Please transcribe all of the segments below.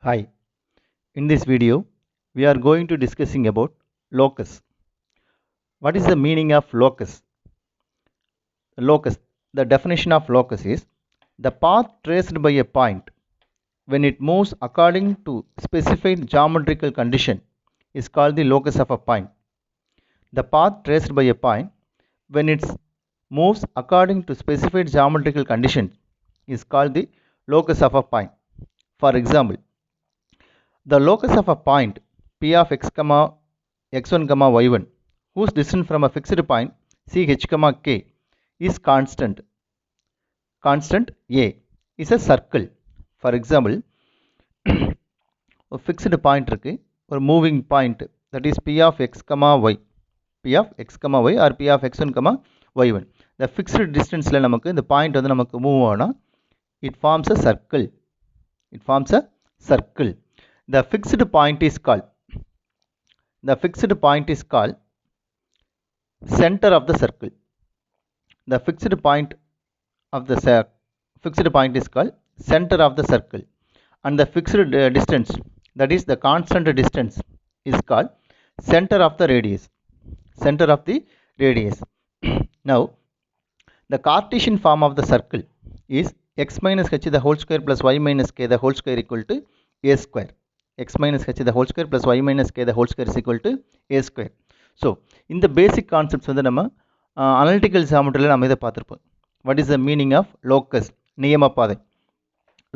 Hi, in this video we are going to discussing about locus. What is the meaning of locus? Locus, the definition of locus is the path traced by a point when it moves according to specified geometrical condition is called the locus of a point. The path traced by a point when it moves according to specified geometrical condition is called the locus of a point. For example, the locus of a point P of x comma x1 comma y1 whose distance from a fixed point ch comma k is constant a is a circle. For example, a fixed point இருக்கு ஒரு moving point that is P of x comma y P of x comma y or P of x1 comma y1. The fixed distanceல நமக்கு இந்த point வந்து நமக்கு move ஆனா it forms a circle. It forms a circle. The fixed point is called center of the circle. The fixed point is called center of the circle, and the fixed distance, that is the constant distance, is called center of the radius. Now the Cartesian form of the circle is x minus h the whole square plus y minus k the whole square equal to a square. X minus h the whole square plus y minus k the whole square is equal to a square. So in the basic concepts வந்து நம்ம analytical geometry நம்ம இதை பார்த்திருப்போம். What is the meaning of locus? நியம பாதை.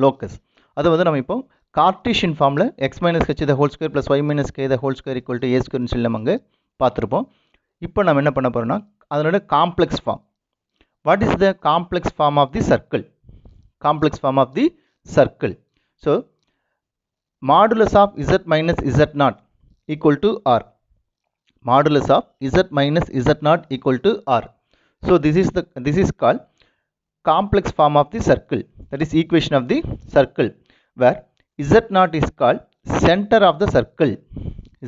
locus அது வந்து நம்ம இப்போ Cartesian formல x minus h the whole square plus y minus k the whole square equal to a square னு சொல்லி நம்ம அங்க பார்த்திருப்போம். இப்போ நம்ம என்ன பண்ண போறோம்னா அதனோட complex form. What is the complex form of the circle? So modulus of z minus z naught equal to r. Modulus of z minus z naught equal to r. So this is called complex form of the circle. That is equation of the circle, where z naught is called center of the circle.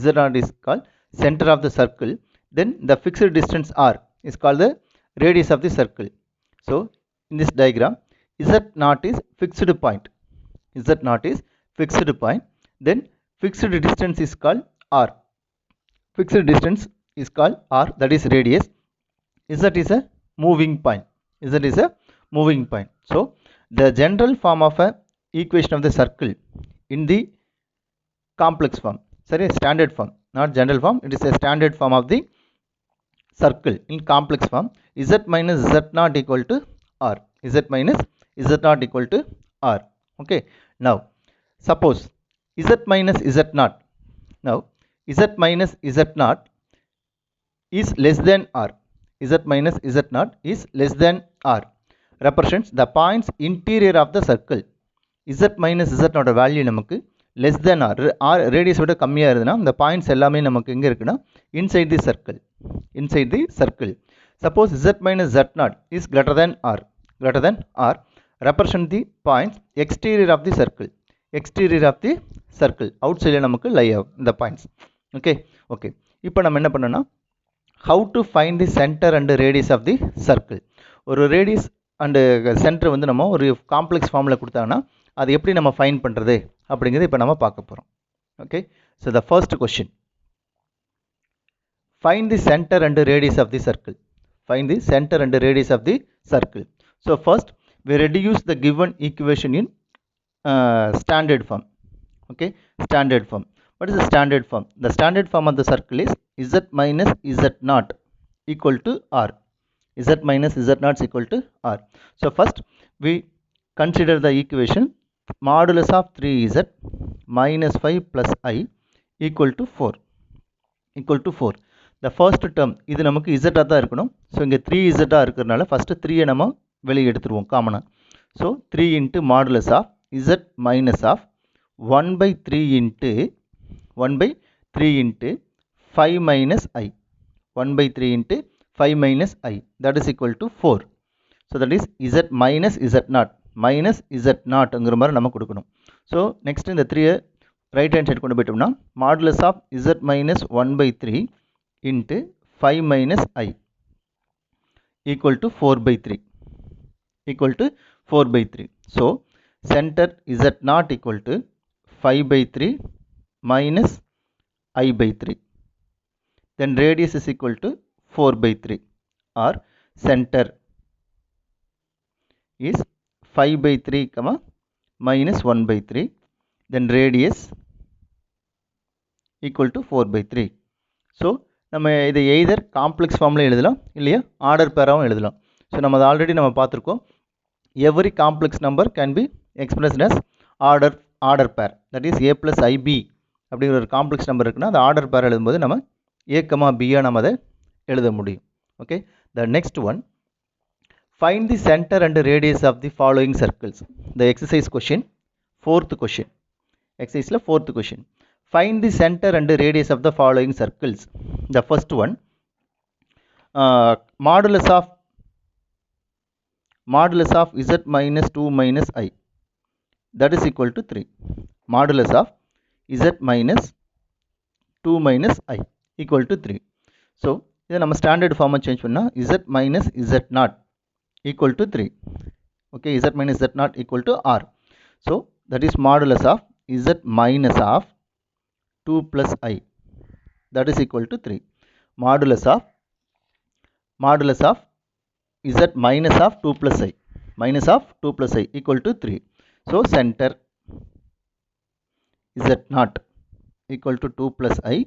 Z naught is called center of the circle. Then the fixed distance r is called the radius of the circle. So in this diagram, z naught is fixed point. Then fixed distance is called r. That is radius. Z is a moving point. So the general form of a equation of the circle in the complex form, sorry, standard form, not general form, it is a standard form of the circle in complex form, z minus z naught equal to r. Okay, now suppose z minus z naught is less than r. Represents the points interior of the circle. Z minus z naught value நமக்கு less than r, radius விட கம்மியா இருந்தனா இந்த points எல்லாமே நமக்கு எங்க இருக்குன்னா inside the circle. Suppose z minus z naught is greater than r, represent the points exterior of the circle. Outside நமக்கு lie ஆகும் the points. Okay. இப்போ நம்ம என்ன பண்ணனும்னா how to find the center and radius of the circle. ஒரு radius and center வந்து நம்ம ஒரு காம்ப்ளெக்ஸ் ஃபார்ம்ல கொடுத்தாங்கன்னா அது எப்படி நம்ம ஃபைண்ட் பண்றது அப்படிங்கறது இப்போ நம்ம பார்க்க போறோம். Okay, so the first question, find the center and radius of the circle. So first we reduce the given equation in standard form. Okay, standard form. What is the standard form? The standard form of the circle is z minus z naught equal to r. So first we consider the equation modulus of 3z minus 5 plus I equal to 4. The first term இது நமக்கு z ஆ தான் இருக்கணும். So இங்கே 3z ஆ இருக்கிறதுனால first 3 நம்ம வெளியே எடுத்துருவோம் காமனா. So 3 into modulus of z minus of 1 by 3 into 5 minus I. 1 by 3 into 5 minus I, that is equal to 4. So that is z minus z naught ங்கிற மாதிரி நம்ம கொடுக்கணும். So next இந்த 3 right hand side கொண்டு போயிட்டோம்னா modulus of z minus 1 by 3 into 5 minus I equal to 4 by 3. So center z naught equal to 5 by 3 minus I by 3. Then radius is equal to 4 by 3, or center is 5 by 3 comma minus 1 by 3. Then radius equal to 4 by 3. So நம்ம இதை either complex ஃபார்மில் எழுதலாம் இல்லையா order பேராகவும் எழுதலாம். So நம்ம அதை already நம்ம பார்த்துருக்கோம். Every complex number can be expressed as order pair. That is a plus ib அப்படிங்கிற ஒரு காம்ப்ளெக்ஸ் நம்பர் இருக்குன்னா அந்த ஆர்டர் பேர் எழுதும்போது நம்ம a கமா b நம்ம அதை எழுத முடியும். Okay, the next one, find the center and radius of the following circles. The exercise question, fourth question. Exercise la fourth question. Find the center and radius of the following circles. The first one, modulus of z minus 2 minus I, that is equal to 3. Modulus of z minus 2 minus I equal to 3. So இதை நம்ம standard ஃபார்மை change பண்ணால் z minus z naught equal to 3. Okay, z minus z naught equal to r. So that is modulus of z minus of 2 plus I, that is equal to 3. Modulus of z minus of 2 plus I, minus of 2 plus I equal to 3. So center z naught equal to 2 plus I,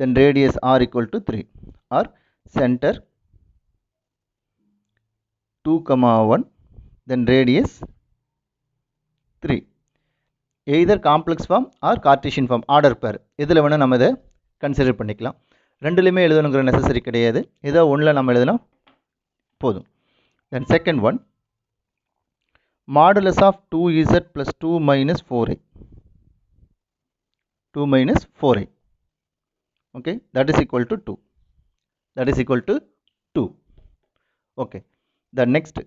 then radius r equal to 3, or center 2 comma 1, then radius 3. either complex form or Cartesian form, order pair இதில் வேணால் நம்ம இதை consider பண்ணிக்கலாம். ரெண்டுலையுமே எழுதணுங்கிற necessary கிடையாது, ஏதோ ஒன்றில் நம்ம எழுதணும் போதும். Then second one, modulus of 2z plus 2 minus 4i, 2 minus 4i, okay, that is equal to 2, that is equal to 2. Okay, the next,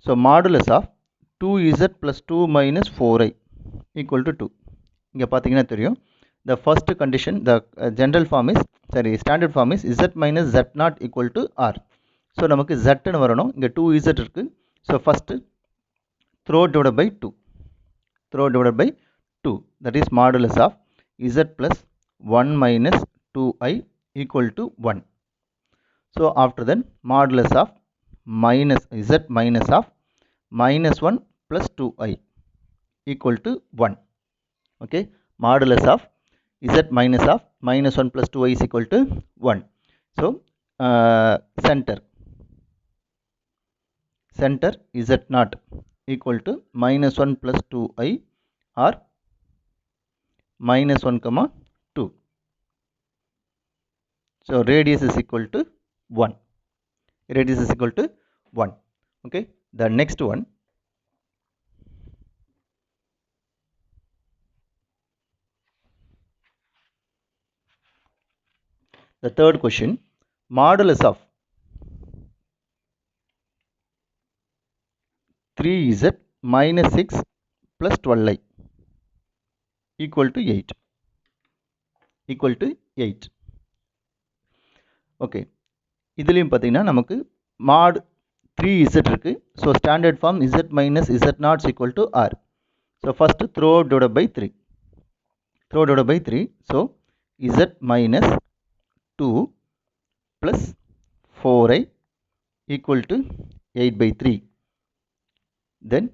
so modulus of 2z plus 2 minus 4i equal to 2. இங்கே பார்த்தீங்கன்னா தெரியும், the first condition, the general form is, sorry, standard form is z minus z naught equal to r. So நமக்கு zன்னு வரணும், இங்கே 2z இருக்கு. So first throw divided by 2, throw divided by 2, that is modulus of z plus 1 minus 2i equal to 1. So after then modulus of minus z minus of minus 1 plus 2i equal to 1. Okay, modulus of z minus of minus 1 plus 2i is equal to 1. So center z naught equal to minus 1 plus 2i, or minus 1 comma 2. So radius is equal to 1. Radius is equal to 1. Okay, the next one, the third question, modulus of 3z minus 6 plus 12i equal to 8, equal to 8. Okay, இதுலேயும் பார்த்தீங்கன்னா நமக்கு mod 3z இருக்கு. So standard form z minus z naught is equal to r. So first throw divided by 3, throw divided by 3. So z minus 2 plus 4i equal to 8 by 3. Then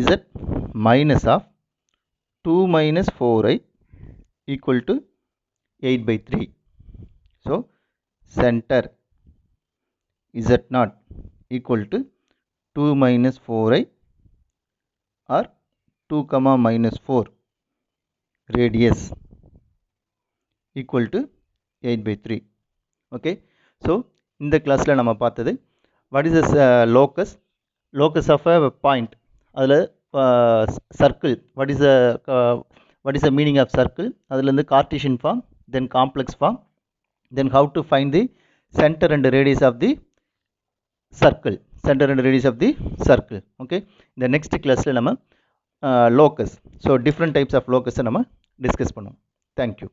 z minus of 2 minus 4i equal to 8 by 3. So center z naught equal to 2 minus 4i, or 2 comma minus 4, radius equal to 8 by 3. Okay, so in the class la nama பார்த்தது what is the locus of a point, அதில் circle, what is the meaning of circle, அதில் இருந்து Cartesian form, then complex form, then how to find the center and radius of the circle, center and radius of the circle. Okay, the next class la nama locus, so different types of locus நம்ம discuss பண்ணுவோம். Thank you.